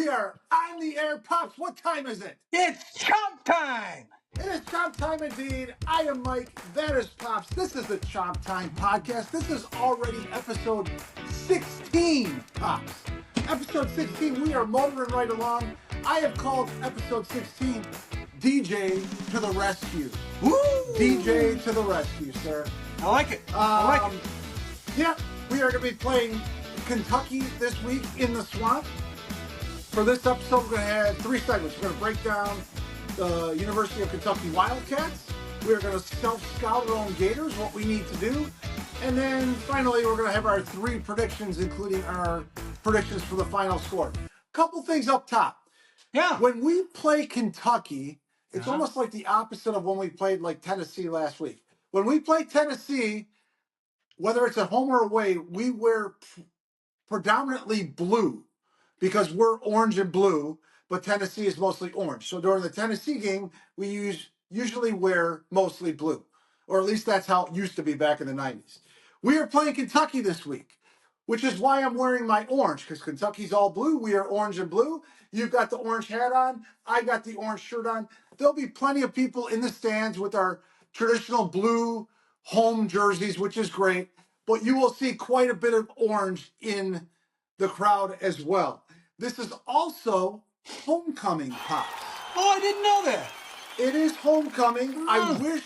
We are on the air, Pops. What time is it? It's Chomp time! It is Chomp time indeed. I am Mike. That is Pops. This is the Chomp Time podcast. This is already episode 16, Pops. Episode 16. We are motoring right along. I have called episode 16 DJ to the rescue. Woo! DJ to the rescue, sir. I like it. I like it. Yeah, we are going to be playing Kentucky this week in the swamp. For this episode, we're going to have three segments. We're going to break down the University of Kentucky Wildcats. We're going to self-scout our own Gators, what we need to do. And then finally, we're going to have our three predictions, including our predictions for the final score. Couple things up top. Yeah. When we play Kentucky, it's almost like the opposite of when we played like Tennessee last week. When we play Tennessee, whether it's at home or away, we wear predominantly blue because we're orange and blue, but Tennessee is mostly orange. So during the Tennessee game, we usually wear mostly blue, or at least that's how it used to be back in the 90s. We are playing Kentucky this week, which is why I'm wearing my orange, because Kentucky's all blue. We are orange and blue. You've got the orange hat on. I got the orange shirt on. There'll be plenty of people in the stands with our traditional blue home jerseys, which is great. But you will see quite a bit of orange in the crowd as well. This is also homecoming, Pops. Oh, I didn't know that. It is homecoming. I wish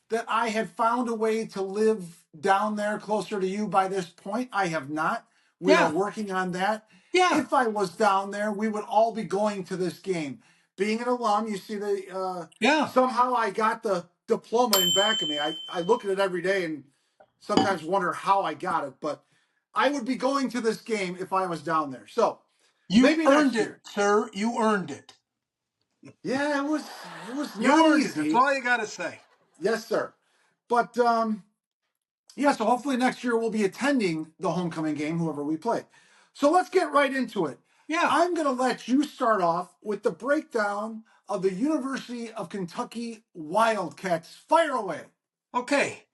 that I had found a way to live down there closer to you by this point. I have not. We are working on that. Yeah. If I was down there, we would all be going to this game. Being an alum, you see somehow I got the diploma in back of me. I look at it every day and sometimes wonder how I got it, but I would be going to this game if I was down there. So you earned it, sir. You earned it. Yeah, it was not easy. That's all you got to say. Yes, sir. But yeah, so hopefully next year we'll be attending the homecoming game, whoever we play. So let's get right into it. Yeah. I'm going to let you start off with the breakdown of the University of Kentucky Wildcats. Fire away. Okay.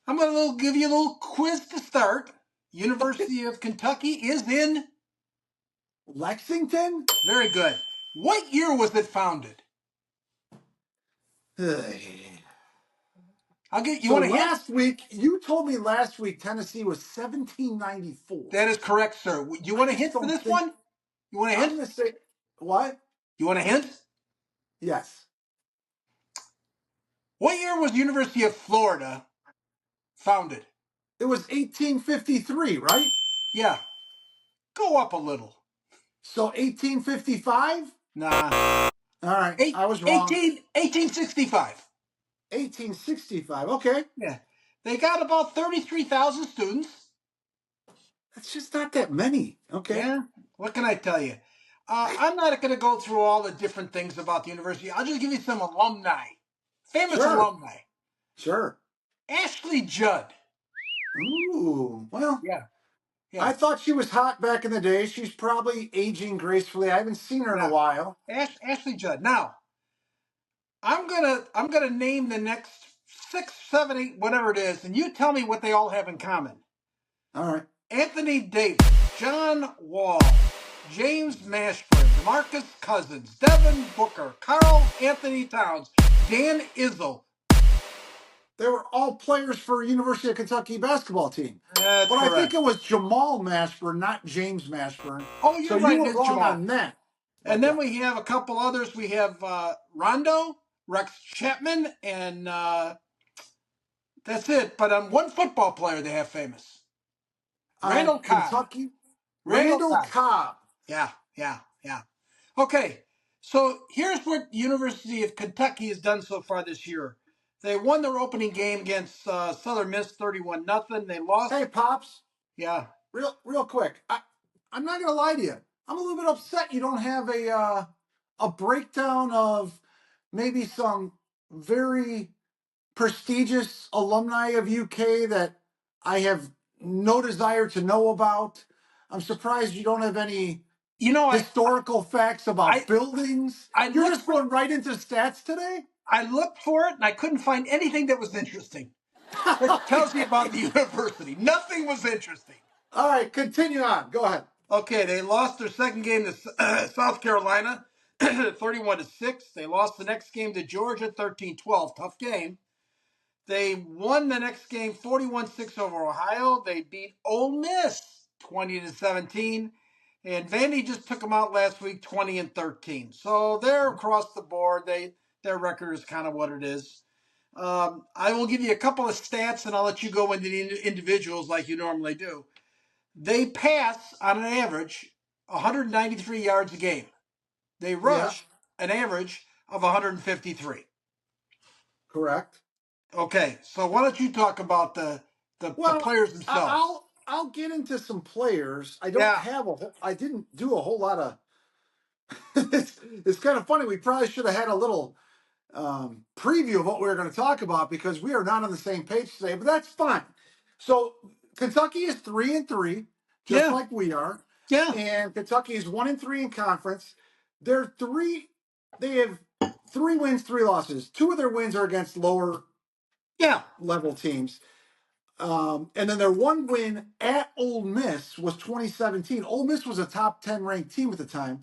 I'm going to give you a little quiz to start. University of Kentucky is in Lexington? Very good. What year was it founded? I'll get you. You told me last week Tennessee was 1794. That is correct, sir. You want a hint for this one? You want a hint? I'm going to say, what? You want a hint? Yes. What year was University of Florida founded? It was 1853, right? Yeah. Go up a little. So 1855? Nah. All right. I was wrong. 1865. 1865. Okay. Yeah. They got about 33,000 students. That's just not that many. Okay. Yeah. What can I tell you? I'm not going to go through all the different things about the university. I'll just give you some alumni. Famous alumni. Sure. Ashley Judd. Ooh. Well. Yeah. I thought she was hot back in the day. She's probably aging gracefully. I haven't seen her in a while. Ashley Judd. Now, I'm gonna name the next 6, 7, 8, whatever it is, and you tell me what they all have in common. All right. Anthony Davis, John Wall, James Mashburn, DeMarcus Cousins, Devin Booker, Carl Anthony Towns, Dan Izzo. They were all players for University of Kentucky basketball team. That's but correct. I think it was Jamal Mashburn, not James Mashburn. Oh, you're right. You were wrong on that. And then we have a couple others. We have Rondo, Rex Chapman, and that's it. But one football player they have famous. Randall Cobb. Kentucky? Randall Cobb. Yeah. Okay, so here's what University of Kentucky has done so far this year. They won their opening game against Southern Miss 31-0. They lost. Hey, Pops. Yeah. Real quick. I'm not going to lie to you. I'm a little bit upset you don't have a breakdown of maybe some very prestigious alumni of UK that I have no desire to know about. I'm surprised you don't have any historical facts about buildings. You're just going right into stats today? I looked for it, and I couldn't find anything that was interesting. It tells you about the university. Nothing was interesting. All right, continue on. Go ahead. Okay, they lost their second game to South Carolina, 31-6. They lost the next game to Georgia, 13-12. Tough game. They won the next game 41-6 over Ohio. They beat Ole Miss 20-17. And Vandy just took them out last week 20-13. So they're across the board. Their record is kind of what it is. I will give you a couple of stats and I'll let you go into the individuals like you normally do. They pass on an average 193 yards a game. They Yeah, rush an average of 153. correct. Okay, so why don't you talk about the Well, players I- themselves? I'll I'll get into some players. I don't Yeah, have I didn't do a whole lot of. It's kind of funny. We probably should have had a little preview of what we were going to talk about because we are not on the same page today. But that's fine. So Kentucky is 3-3, just yeah, like we are, yeah, and Kentucky is 1-3 in conference. They're three. They have 3 wins, 3 losses. Two of their wins are against lower yeah. level teams. And then their one win at Ole Miss was 2017. Ole Miss was a top 10 ranked team at the time.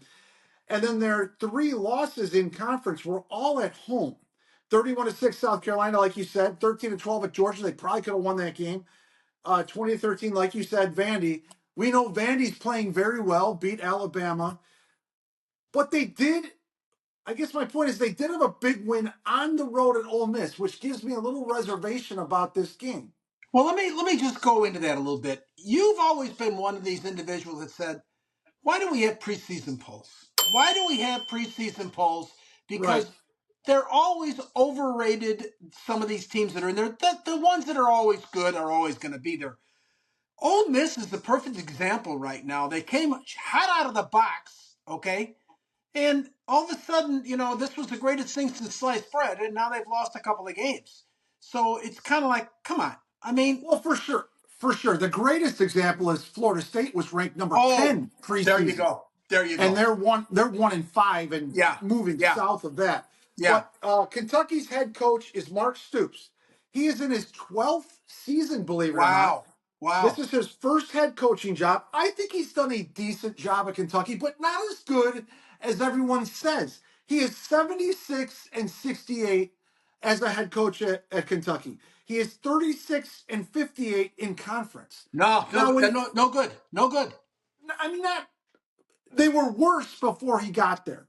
And then their 3 losses in conference were all at home. 31-6 South Carolina, like you said, 13-12 at Georgia. They probably could have won that game. 20-13, like you said, Vandy. We know Vandy's playing very well, beat Alabama. But they did, I guess my point is they did have a big win on the road at Ole Miss, which gives me a little reservation about this game. Well, let me just go into that a little bit. You've always been one of these individuals that said, "Why do we have preseason polls? Why do we have preseason polls? Right. Because they're always overrated. Some of these teams that are in there, the ones that are always good are always going to be there. Ole Miss is the perfect example right now. They came hot out of the box, okay, and all of a sudden, this was the greatest thing since sliced bread, and now they've lost a couple of games. So it's kind of like, come on. I mean, Well, for sure. For sure. The greatest example is Florida State was ranked number oh, 10 there you preseason. go. There you And go. they're 1-5 and Yeah, moving yeah, south of that. yeah. But Kentucky's head coach is Mark Stoops. He is in his 12th season, believe it or not. Wow, This wow. is his first head coaching job. I think he's done a decent job at Kentucky, but not as good as everyone says. He is 76-68 as a head coach at Kentucky. He is 36-58 in conference. No, Now, no, no, no good. No good. I mean, not they were worse before he got there.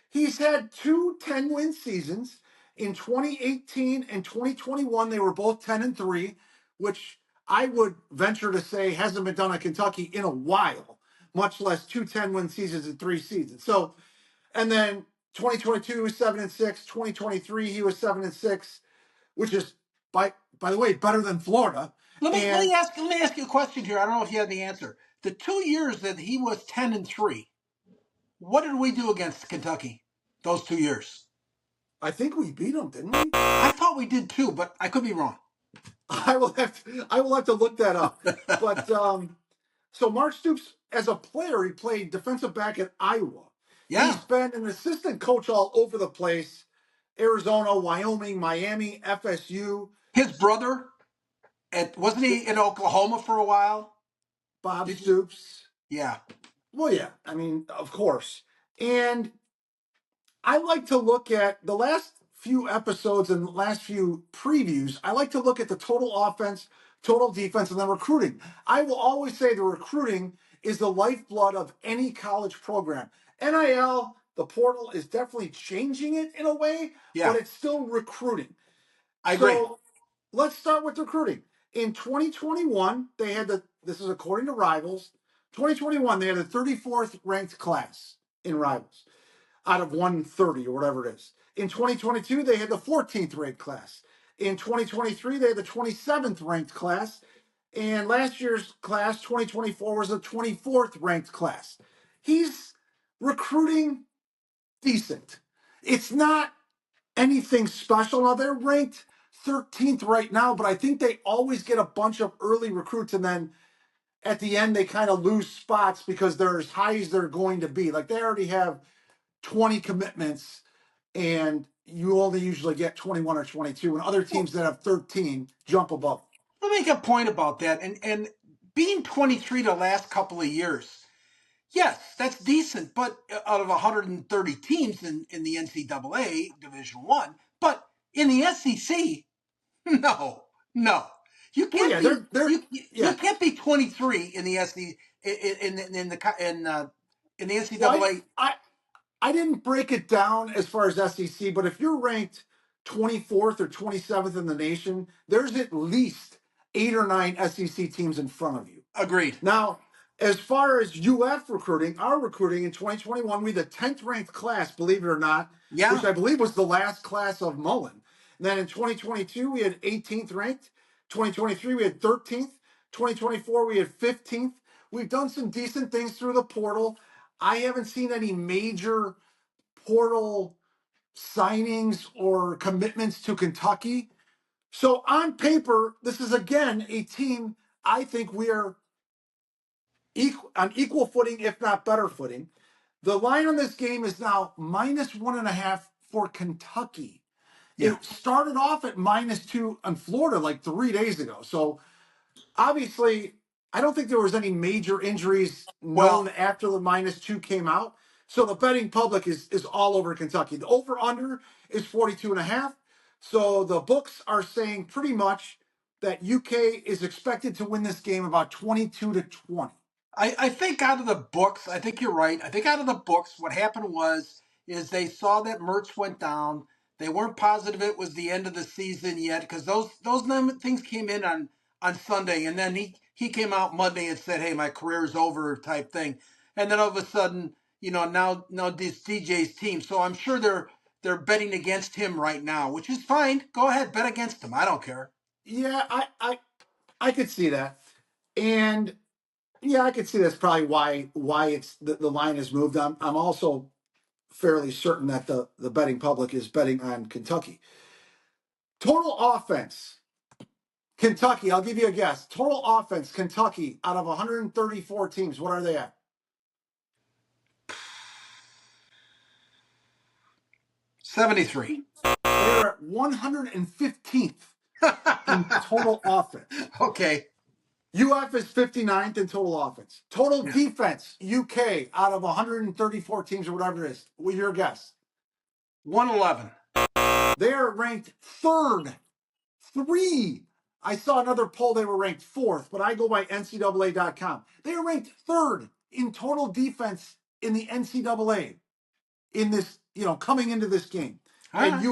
He's had 2 10-win seasons. In 2018 and 2021, they were both 10-3, which I would venture to say hasn't been done at Kentucky in a while, much less 2 10-win seasons in 3 seasons. So, and then 2022, 7-6. 2023, he was 7-6, which is by the way better than Florida. Let me let And me ask let me ask you a question here. I don't know if you have the answer. The 2 years that he was 10-3, what did we do against Kentucky? Those 2 years. I think we beat them, didn't we? I thought we did too, but I could be wrong. I will have to look that up. But so Mark Stoops, as a player, he played defensive back at Iowa. Yeah. He's been an assistant coach all over the place: Arizona, Wyoming, Miami, FSU. His brother wasn't he in Oklahoma for a while? Bob Did you? Stoops. Yeah. Well, yeah, I mean, of course. And I like to look at the last few episodes and the last few previews. I like to look at the total offense, total defense, and then recruiting. I will always say the recruiting is the lifeblood of any college program. NIL, the portal is definitely changing it in a way, but Yeah. it's still recruiting. I agree. So let's start with recruiting. In 2021, they had this is according to Rivals, 2021, they had the 34th ranked class in Rivals out of 130 or whatever it is. In 2022, they had the 14th ranked class. In 2023, they had the 27th ranked class. And last year's class, 2024, was the 24th ranked class. He's recruiting decent. It's not anything special. Now, they're ranked 13th right now, but I think they always get a bunch of early recruits and then at the end they kind of lose spots because they're as high as they're going to be. Like they already have 20 commitments and you only usually get 21 or 22 and other Well, teams that have 13 jump above. let me make a point about that. And being 23 the last couple of years, Yes, that's decent, but out of 130 teams in the NCAA Division One, but in the SEC, no, no, you Well, can't yeah, be they're you yeah. can't be 23 in the SEC in the Well, NCAA. I didn't break it down as far as SEC, but if you're ranked 24th or 27th in the nation, there's at least 8 or 9 SEC teams in front of you. Agreed. Now, as far as UF recruiting, our recruiting in 2021, we had the 10th ranked class, believe it or not, which Yeah. I believe was the last class of Mullen. And then in 2022, we had 18th ranked. 2023, we had 13th. 2024, we had 15th. We've done some decent things through the portal. I haven't seen any major portal signings or commitments to Kentucky. So on paper, this is again a team I think we are on equal footing, if not better footing. The line on this game is now -1.5 for Kentucky. Yeah. It started off at -2 on Florida like 3 days ago. So obviously, I don't think there was any major injuries known Well, after the -2 came out. So the betting public is all over Kentucky. The over under is 42.5. So the books are saying pretty much that UK is expected to win this game about 22-20. I think out of the books, I think you're right. I think out of the books, what happened is they saw that Mertz went down. They weren't positive it was the end of the season yet because those things came in on Sunday, and then he came out Monday and said, "Hey, my career's over," type thing. And then all of a sudden, now this DJ's team. So I'm sure they're betting against him right now, which is fine. Go ahead, bet against him. I don't care. Yeah, I could see that. And yeah, I could see that's probably why it's the line has moved. I'm also fairly certain that the betting public is betting on Kentucky. Total offense, Kentucky, I'll give you a guess. Total offense, Kentucky, out of 134 teams, what are they at? 73. They are at 115th in total offense. Okay. UF is 59th in total offense. Total Yeah. defense, UK, out of 134 teams or whatever it is. What's your guess? 111. They are ranked third. Three. I saw another poll, they were ranked fourth, but I go by NCAA.com. They are ranked third in total defense in the NCAA in this, coming into this game. All And right.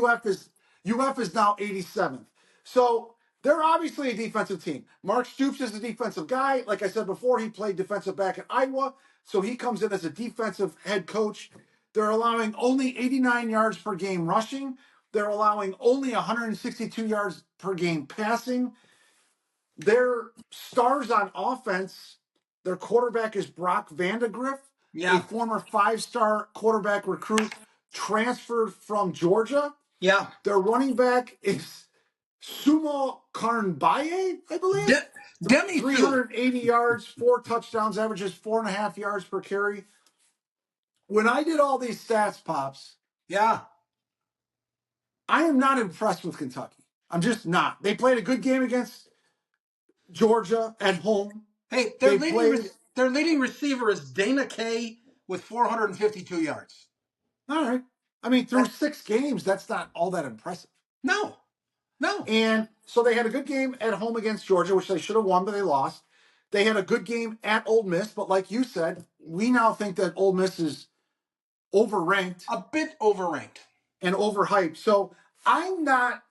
UF is now 87th. So they're obviously a defensive team. Mark Stoops is a defensive guy. Like I said before, he played defensive back at Iowa. So he comes in as a defensive head coach. They're allowing only 89 yards per game rushing. They're allowing only 162 yards per game passing. Their stars on offense, their quarterback is Brock Vandegrift, a Yeah. former 5-star quarterback recruit transferred from Georgia. Yeah. Their running back is Sumo Karnbaye, I believe. Demi Sue. 380 yards, 4 touchdowns, averages 4.5 yards per carry. When I did all these stats, Pops, Yeah. I am not impressed with Kentucky. I'm just not. They played a good game against Georgia at home. Hey, They played, their leading receiver is Dana Kay with 452 yards. all right. I mean, through That 6 games, that's not all that impressive. no, no. And so they had a good game at home against Georgia, which they should have won, but they lost. They had a good game at Ole Miss, but like you said, we now think that Ole Miss is overranked A bit overranked. and overhyped. So I'm not,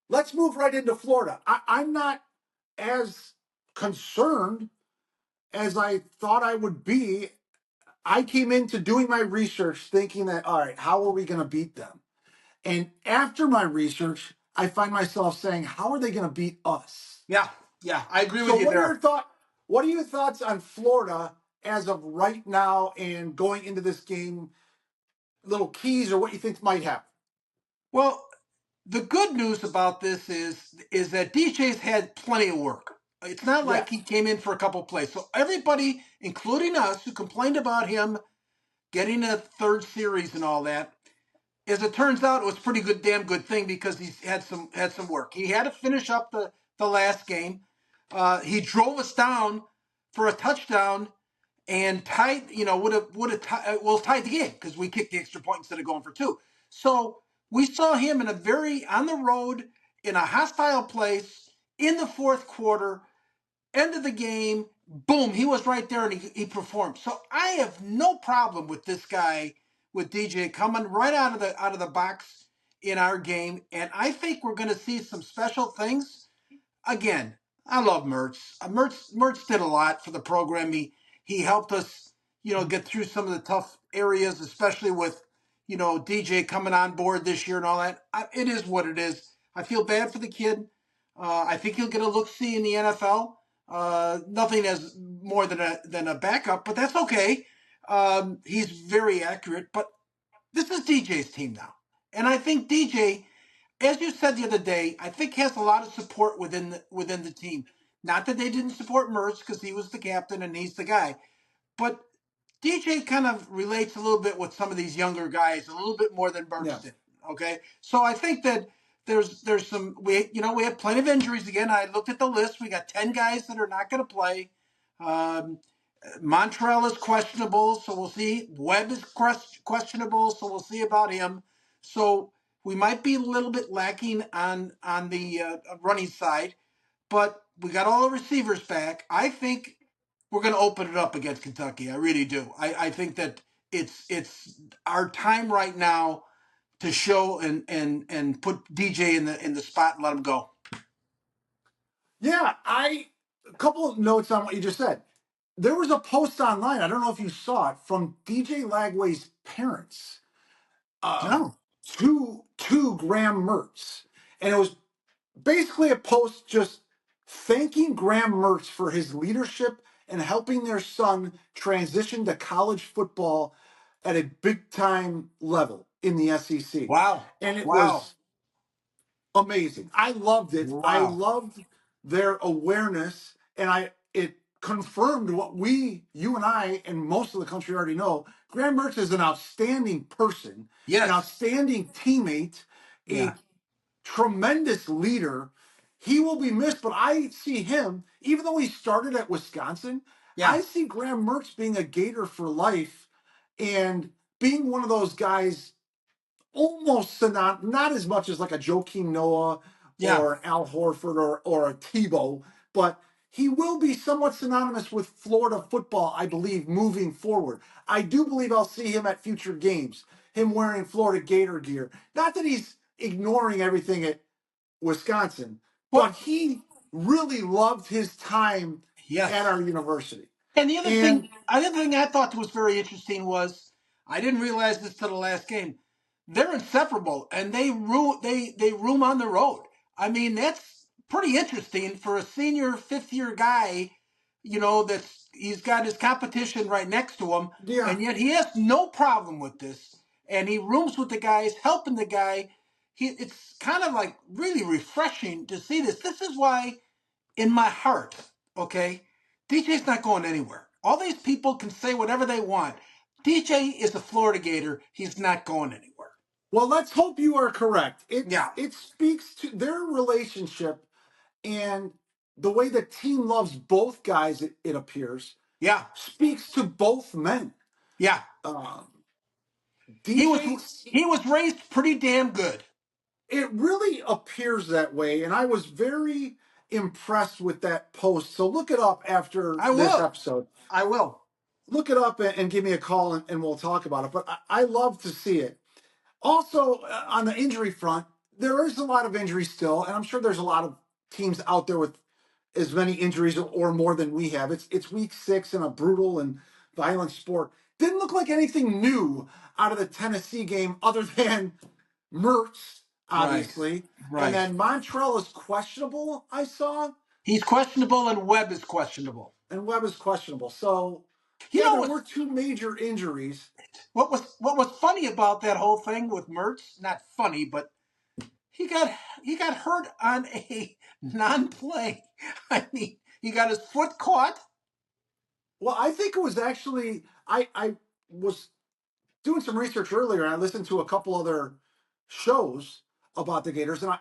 let's move right into Florida. I'm not as concerned as I thought I would be. I came into doing my research thinking that, all right, how are we going to beat them? And after my research, I find myself saying, how are they going to beat us? Yeah, yeah. I agree So with you what are your there. thoughts? What are your thoughts on Florida as of right now and going into this game? Little keys or what you think might happen? Well, the good news about this is that DJ's had plenty of work. It's not like Yes. he came in for a couple plays. So everybody, including us, who complained about him getting a third series and all that, as it turns out, it was a pretty good, damn good thing because he's had some work. He had to finish up the last game. He drove us down for a touchdown and tied, tied the game because we kicked the extra point instead of going for two. So we saw him in a very on the road in a hostile place in the fourth quarter, end of the game, boom, he was right there and he performed. So I have no problem with this guy, with DJ coming right out of the box in our game, and I think we're going to see some special things. Again, I love Mertz. Mertz did a lot for the program. He helped us, get through some of the tough areas, especially with, DJ coming on board this year and all that. It is what it is. I feel bad for the kid. I think he'll get a look-see in the NFL. Nothing as more than a backup, but that's okay. He's very accurate, but this is DJ's team now, and I think DJ, as you said the other day, I think has a lot of support within the team. Not that they didn't support Mertz because he was the captain and he's the guy, but DJ kind of relates a little bit with some of these younger guys a little bit more than Mertz did. Okay, so I think that there's some we have plenty of injuries again. I looked at the list. We got 10 guys that are not going to play. Um, Montreal is questionable, so we'll see. Webb is questionable, so we'll see about him. So we might be a little bit lacking on the running side, but we got all the receivers back. I think we're going to open it up against Kentucky. I really do. I think that it's our time right now to show and put DJ in the spot and let him go. Yeah, a couple of notes on what you just said. There was a post online, I don't know if you saw it, from DJ Lagway's parents No. to Graham Mertz. And it was basically a post just thanking Graham Mertz for his leadership and helping their son transition to college football at a big time level in the SEC. Wow. And it Wow. was amazing. I loved it. I Wow. loved their awareness, and it confirmed what you and I, and most of the country already know. Graham Mertz is an outstanding person, an Yes. outstanding teammate, Yeah. a tremendous leader. He will be missed, but I see him, even though he started at Wisconsin, Yeah. I see Graham Mertz being a Gator for life and being one of those guys almost not as much as like a Joakim Noah Yeah. or Al Horford or a Tebow, but he will be somewhat synonymous with Florida football, I believe, moving forward. I do believe I'll see him at future games, him wearing Florida Gator gear. Not that he's ignoring everything at Wisconsin, but Well, he really loved his time at yes. our university. And And the other thing I thought was very interesting was I didn't realize this till the last game. They're inseparable, and they room on the road. I mean, that's pretty interesting for a senior fifth year guy. That's he's got his competition right next to him, yeah, and yet he has no problem with this, and he rooms with the guys, helping the guy. It's kind of like really refreshing to see this. This is why in my heart, okay, DJ's not going anywhere. All these people can say whatever they want. DJ is a Florida Gator. He's not going anywhere. well, let's hope you are correct. Yeah, It speaks to their relationship and the way the team loves both guys. It appears yeah, speaks to both men. yeah. Um, He was DJ, he was raised pretty damn good. it really appears that way, and I was very impressed with that post. So look it up after I this will. episode. I will. Look it up and give me a call, and we'll talk about it. But I love to see it. Also, on the injury front, there is a lot of injuries still, and I'm sure there's a lot of teams out there with as many injuries or more than we have. It's week 6 in a brutal and violent sport. Didn't look like anything new out of the Tennessee game other than Mertz, Right, obviously. And right. then Montreal is questionable, I saw, He's questionable, and Webb is questionable. and Webb is questionable. So, You yeah, know there what? were two major injuries. What was funny about that whole thing with Mertz? Not funny, but he got he got hurt on a non-play. I mean, he got his foot caught. Well, I think it was actually, I was doing some research earlier, and I listened to a couple other shows about the Gators, and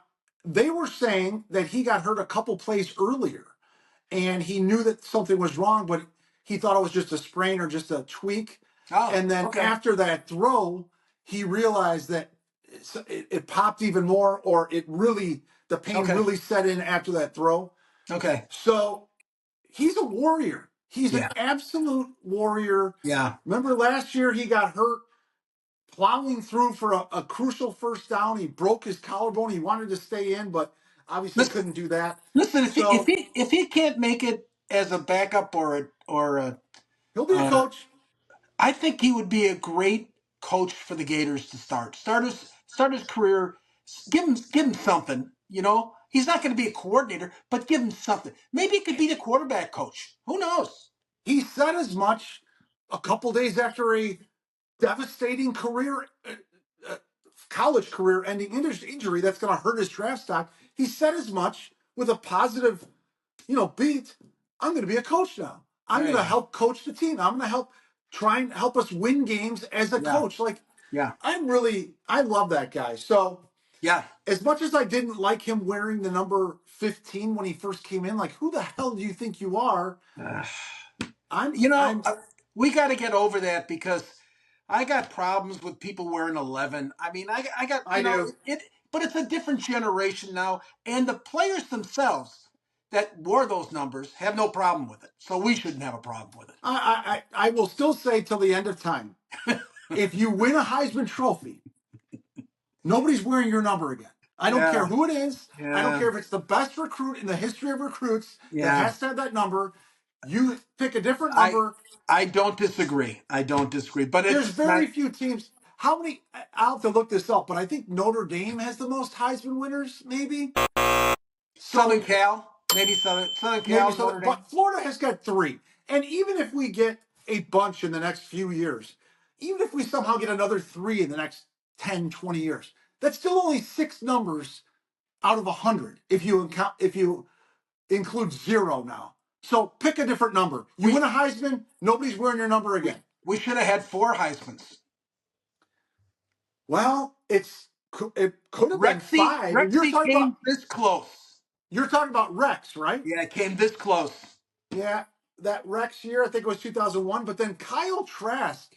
they were saying that he got hurt a couple plays earlier, and he knew that something was wrong, but he thought it was just a sprain or just a tweak. Oh, And then okay. after that throw, he realized that it popped even more, or the pain Okay. really set in after that throw. Okay. So he's a warrior. He's an Yeah. absolute warrior. Yeah. Remember last year he got hurt plowing through for a crucial first down. He broke his collarbone. He wanted to stay in, but obviously Listen, couldn't do that. listen. So If he can't make it as a backup or a he'll be a coach. I think he would be a great coach for the Gators to start his career. Give him something. You know, he's not going to be a coordinator, but give him something. Maybe he could be the quarterback coach. Who knows? He said as much a couple days after a devastating college career ending injury that's going to hurt his draft stock. He said as much with a positive, beat. I'm going to be a coach now. I'm There going you to go. help coach the team. I'm going to try and help us win games as a Yeah. coach. Like, Yeah. I love that guy. So Yeah. as much as I didn't like him wearing the number 15 when he first came in, like, who the hell do you think you are? Uh, I'm, you know, I'm, we got to get over that because I got problems with people wearing 11. I mean, I got, I do. but it's a different generation now. And the players themselves that wore those numbers have no problem with it. So we shouldn't have a problem with I will still say till the end of time, it. if you win a Heisman Trophy, nobody's wearing your number again. I don't care Yeah. who it is. I don't Yeah. care if it's the best recruit in the history of recruits that Yeah. has to have that number. You pick a different I number. I don't disagree. I don't disagree. But There's it's not very few teams. How many? I'll have to look this up, but I think Notre Dame has the most Heisman winners, maybe. Southern So Cal. Maybe Southern maybe Cal, so. Notre Dame. But Florida has got three. And even if we get a bunch in the next few years, even if we somehow get another three in the next 10, 20 years, that's still only six numbers out of 100 if you include zero now. So pick a different number. You win We a Heisman, nobody's wearing your number we again. we should have had 4 Heismans. Well, it could have been five. And Rexy came this close. you're talking about Rex, right? Yeah, it came this close. Yeah, that Rex year, I think it was 2001. But then Kyle Trask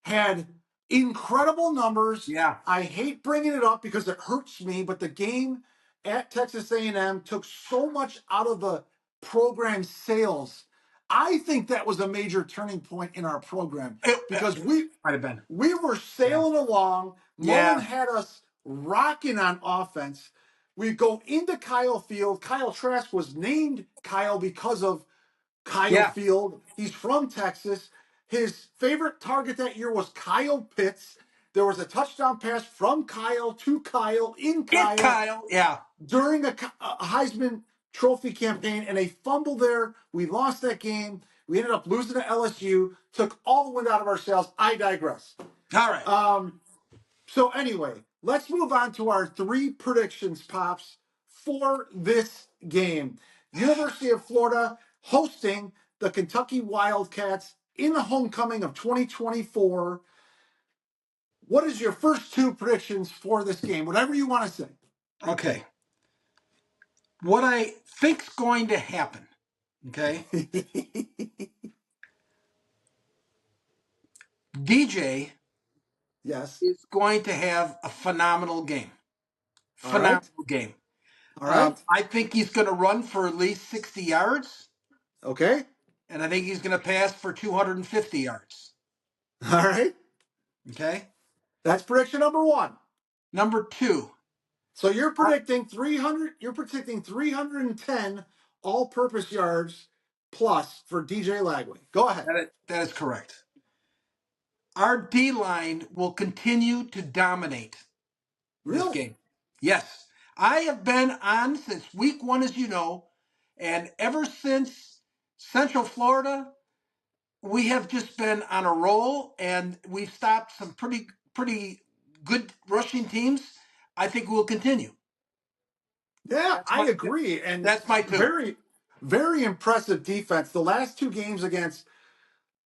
had incredible numbers. Yeah. I hate bringing it up because it hurts me, but the game at Texas A&M took so much out of the program sales. I think that was a major turning point in our program because Might have been. we were Yeah. sailing along. Mullen Yeah. had us rocking on offense. We go into Kyle Field. Kyle Trask was named Kyle because of Kyle Yeah. Field. He's from Texas. His favorite target that year was Kyle Pitts. There was a touchdown pass from Kyle to Kyle in It Kyle Kyle. Yeah. during a Heisman Trophy campaign, and a fumble there. We lost that game. We ended up losing to LSU. Took all the wind out of our sails. I digress. All right. So anyway, let's move on to our three predictions, Pops, for this game. University of Florida hosting the Kentucky Wildcats in the homecoming of 2024. What is your first two predictions for this game? Whatever you want to Okay. What I think's going to happen, okay? say. DJ Yes. is going to have a phenomenal game. All right. Phenomenal game. All right. I think he's going to run for at least 60 yards, Okay. and I think he's going to pass for 250 yards. All right. Okay? That's prediction number one. Number two. So you're predicting 300. You're predicting 310 all-purpose yards plus for DJ Lagway. Go ahead. That is correct. Our D line will continue to dominate this Really? game. Yes. I have been on since week one, as you know, and ever since Central Florida, we have just been on a roll, and we've stopped some pretty good rushing teams. I think we'll continue. Yeah, That's I my agree. And that's my two. very, very impressive defense. The last two games against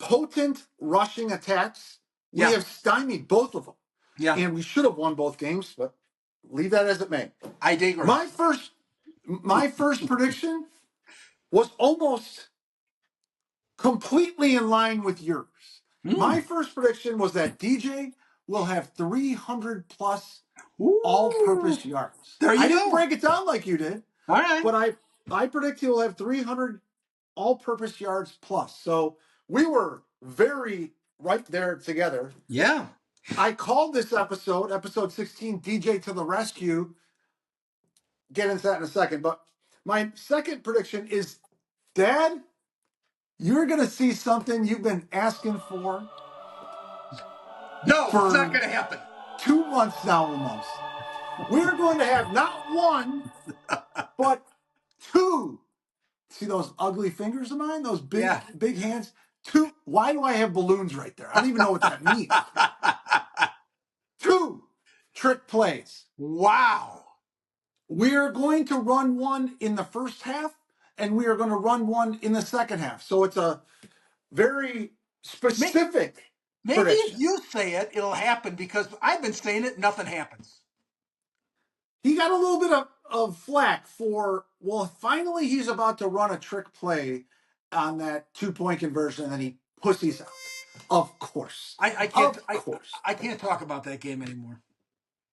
potent rushing attacks, we Yeah, have stymied both of them. yeah. And we should have won both games, but leave that as it may. I My digress. first my first prediction was almost completely in line with yours. My first prediction was that DJ will have 300 plus all-purpose yards. There I you didn't go. break it down like you did, All right. but I predict he will have 300 all-purpose yards plus. So we were very right there together. Yeah. I called this episode 16, DJ to the rescue. Get into that in a second. But my second prediction is, Dad, you're going to see something you've been asking for No, it's not for going to happen. 2 months now almost. We're going to have not one, but two. See those ugly fingers of mine? Those big, Yeah. big hands? Two. Why do I have balloons right there? I don't even know what that means. Two trick plays. Wow. We are going to run one in the first half, and we are going to run one in the second half. So it's a very specific Maybe if prediction. you say it, it'll happen because I've been saying it, nothing happens. He got a little bit of flack for, well, finally he's about to run a trick play on that 2-point conversion, and then he pussies out. Of course. I can't. Of course. I can't talk about that game anymore.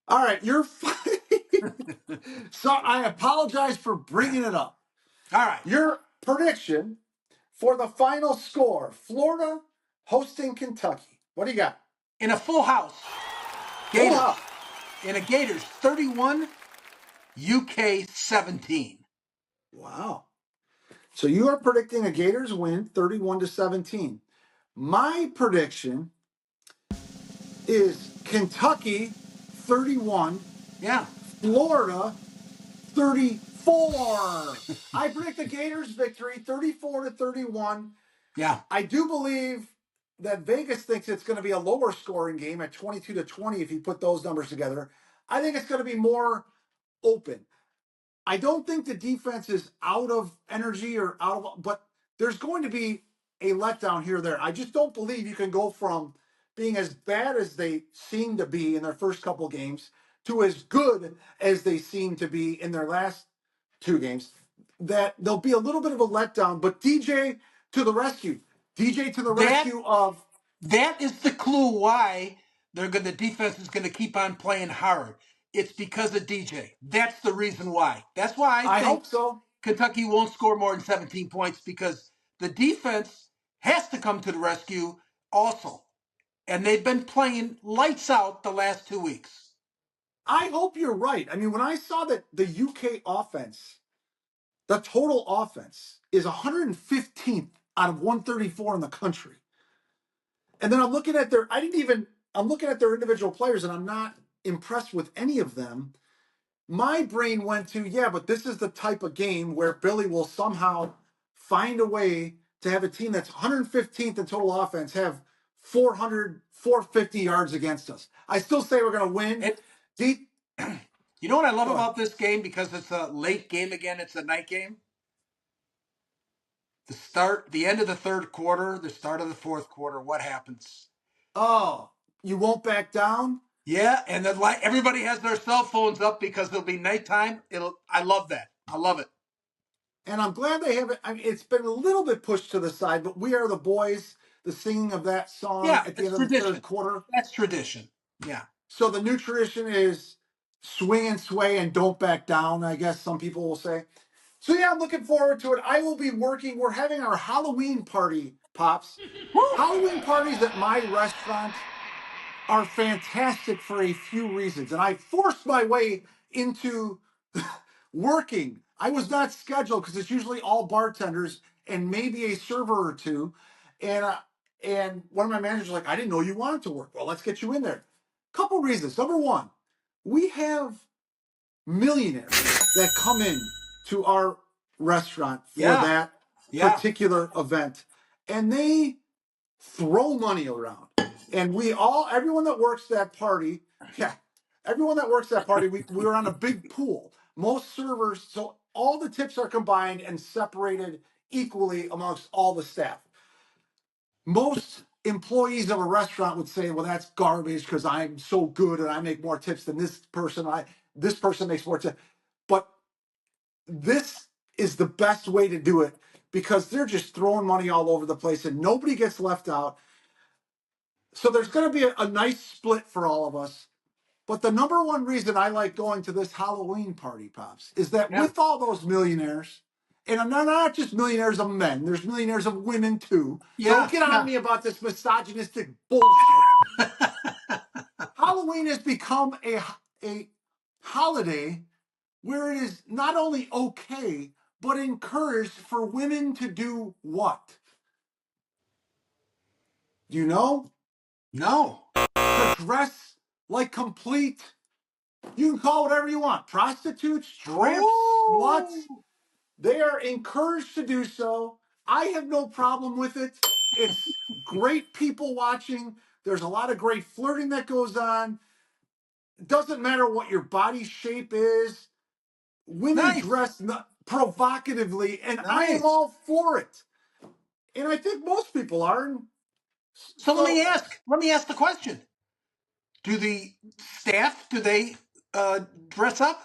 All right, you're fine. So I apologize for bringing it up. All right. Your prediction for the final score: Florida hosting Kentucky. What do you got? In a full house, Full Gators. house. In a Gators 31, UK 17. Wow. So you are predicting a Gators win 31-17. My prediction is Kentucky 31, Yeah. Florida 34. I predict the Gators victory 34-31. Yeah. I do believe that Vegas thinks it's going to be a lower scoring game at 22-20 if you put those numbers together. I think it's going to be more open. I don't think the defense is out of energy or out of, but there's going to be a letdown here or there. I just don't believe you can go from being as bad as they seem to be in their first couple games to as good as they seem to be in their last 2 games. That there'll be a little bit of a letdown, but DJ to the rescue. DJ to the rescue of. That is the clue why the defense is going to keep on playing hard. It's because of DJ. That's the reason why. That's why I I think hope so. Kentucky won't score more than 17 points because the defense has to come to the rescue also. And they've been playing lights out the last 2 weeks. I hope you're right. I mean, when I saw that the UK offense, the total offense is 115th out of 134 in the country. And then I'm looking at I'm looking at their individual players, and I'm not impressed with any of them. My brain went to, yeah, but this is the type of game where Billy will somehow find a way to have a team that's 115th in total offense have 450 yards against us. I still say we're going to win. You know what I love about this game? Because it's a late game again, it's a night game. The end of the third quarter, the start of the fourth quarter, what happens? Oh, you won't back down? Yeah, and then like everybody has their cell phones up because it'll be nighttime. I love that. I love it. And I'm glad they have it. I mean, it's been a little bit pushed to the side, but We Are the Boys, the singing of that song at the end of the third quarter. That's tradition. Yeah. So the new tradition is swing and sway and don't back down, I guess some people will say. So yeah, I'm looking forward to it. I will be working. We're having our Halloween party, Pops. Halloween parties at my restaurant are fantastic for a few reasons. And I forced my way into working. I was not scheduled because it's usually all bartenders and maybe a server or two. And one of my managers was like, I didn't know you wanted to work. Well, let's get you in there. Couple reasons. Number one, we have millionaires that come in to our restaurant for that particular event, and they throw money around. And everyone that works that party, we were on a big pool. Most servers, so all the tips are combined and separated equally amongst all the staff. Most employees of a restaurant would say, well, that's garbage because I'm so good and I make more tips than this person. This person makes more tips. But this is the best way to do it because they're just throwing money all over the place and nobody gets left out. So there's going to be a nice split for all of us. But the number one reason I like going to this Halloween party, Pops, is that Yeah. with all those millionaires, and I'm not just millionaires of men, there's millionaires of women too. So don't Yeah. get on Yeah. me about this misogynistic bullshit. Halloween has become a holiday where it is not only okay, but encouraged for women to do what? Do you know? No. To dress like complete, you can call it whatever you want, prostitutes, tramps, sluts. Oh, They are encouraged to do so. I have no problem with it. It's great people watching. There's a lot of great flirting that goes on. It doesn't matter what your body shape is. Women nice. dress provocatively, and I am Nice. all for it. And I think most people are. And So so, let me ask the question. Do the staff, do they dress up?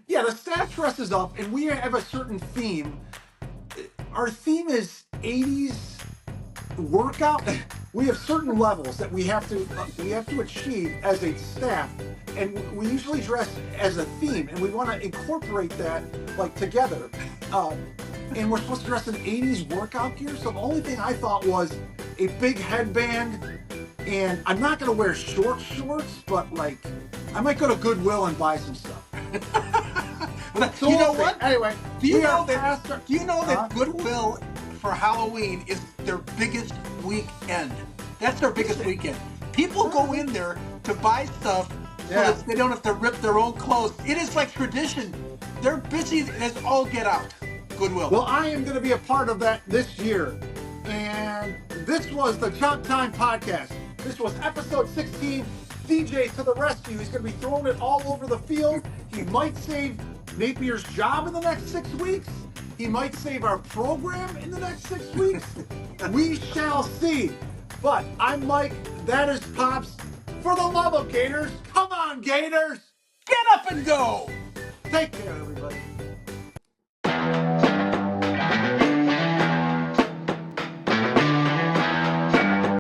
yeah, the staff dresses up, and we have a certain theme. Our theme is 80s workout. We have certain levels that we have to achieve as a staff, and we usually dress as a theme, and we want to incorporate that like together. And we're supposed to dress in 80s workout gear. So the only thing I thought was a big headband, and I'm not gonna wear shorts, but like I might go to Goodwill and buy some stuff. So You know we'll see. what? Anyway, Do you we are know that? past our- Do you know Huh? that Goodwill for Halloween is their biggest weekend? That's their biggest weekend. People go in there to buy stuff so Yeah. that they don't have to rip their own clothes. It is like tradition. They're busy as all get out. Goodwill. Well, I am going to be a part of that this year. And this was the Chomp Time Podcast. This was episode 16. DJ to the rescue. He's going to be throwing it all over the field. He might save Napier's job in the next 6 weeks. He might save our program in the next 6 weeks. We shall see. But I'm Mike. That is Pops. For the love of Gators, come on, Gators. Get up and go. Take care, everybody.